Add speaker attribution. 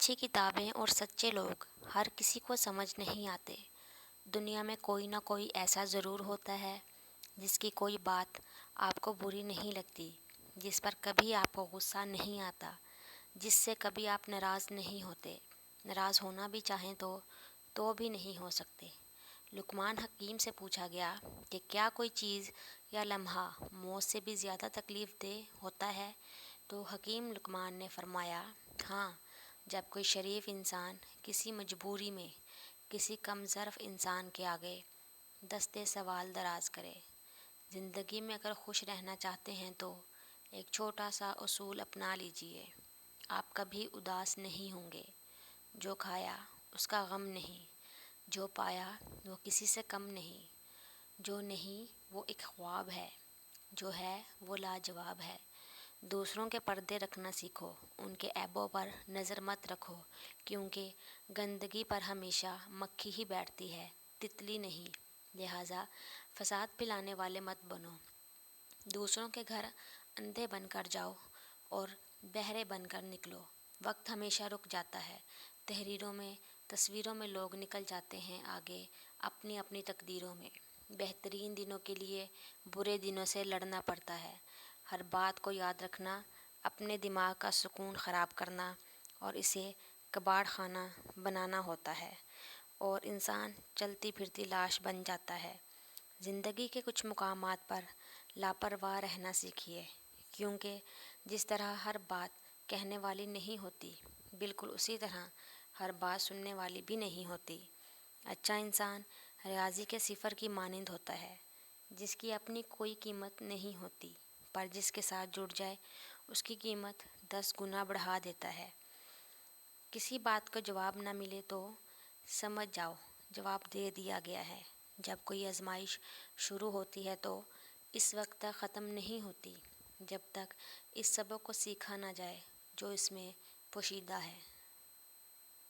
Speaker 1: اچھی کتابیں اور سچے لوگ ہر کسی کو سمجھ نہیں آتے۔ دنیا میں کوئی نہ کوئی ایسا ضرور ہوتا ہے جس کی کوئی بات آپ کو بری نہیں لگتی، جس پر کبھی آپ کو غصہ نہیں آتا، جس سے کبھی آپ ناراض نہیں ہوتے۔ ناراض ہونا بھی چاہیں تو بھی نہیں ہو سکتے۔ لقمان حکیم سے پوچھا گیا کہ کیا کوئی چیز یا لمحہ موت سے بھی زیادہ تکلیف دہ ہوتا ہے؟ تو حکیم لقمان نے فرمایا، ہاں، جب کوئی شریف انسان کسی مجبوری میں کسی کم ظرف انسان کے آگے دستے سوال دراز کرے۔ زندگی میں اگر خوش رہنا چاہتے ہیں تو ایک چھوٹا سا اصول اپنا لیجئے، آپ کبھی اداس نہیں ہوں گے۔ جو کھایا اس کا غم نہیں، جو پایا وہ کسی سے کم نہیں، جو نہیں وہ ایک خواب ہے، جو ہے وہ لاجواب ہے۔ دوسروں کے پردے رکھنا سیکھو، ان کے عیبوں پر نظر مت رکھو، کیونکہ گندگی پر ہمیشہ مکھی ہی بیٹھتی ہے، تتلی نہیں۔ لہٰذا فساد پھیلانے والے مت بنو۔ دوسروں کے گھر اندھے بن کر جاؤ اور بہرے بن کر نکلو۔ وقت ہمیشہ رک جاتا ہے۔ تحریروں میں، تصویروں میں لوگ نکل جاتے ہیں آگے اپنی اپنی تقدیروں میں۔ بہترین دنوں کے لیے برے دنوں سے لڑنا پڑتا ہے۔ ہر بات کو یاد رکھنا اپنے دماغ کا سکون خراب کرنا اور اسے کباڑ خانہ بنانا ہوتا ہے، اور انسان چلتی پھرتی لاش بن جاتا ہے۔ زندگی کے کچھ مقامات پر لاپرواہ رہنا سیکھیے، کیونکہ جس طرح ہر بات کہنے والی نہیں ہوتی، بالکل اسی طرح ہر بات سننے والی بھی نہیں ہوتی۔ اچھا انسان ریاضی کے صفر کی مانند ہوتا ہے، جس کی اپنی کوئی قیمت نہیں ہوتی، پر جس کے ساتھ جڑ جائے اس کی قیمت 10 گنا بڑھا دیتا ہے۔ کسی بات کا جواب نہ ملے تو سمجھ جاؤ جواب دے دیا گیا ہے۔ جب کوئی آزمائش شروع ہوتی ہے تو اس وقت تک ختم نہیں ہوتی جب تک اس سبق کو سیکھا نہ جائے جو اس میں پوشیدہ ہے۔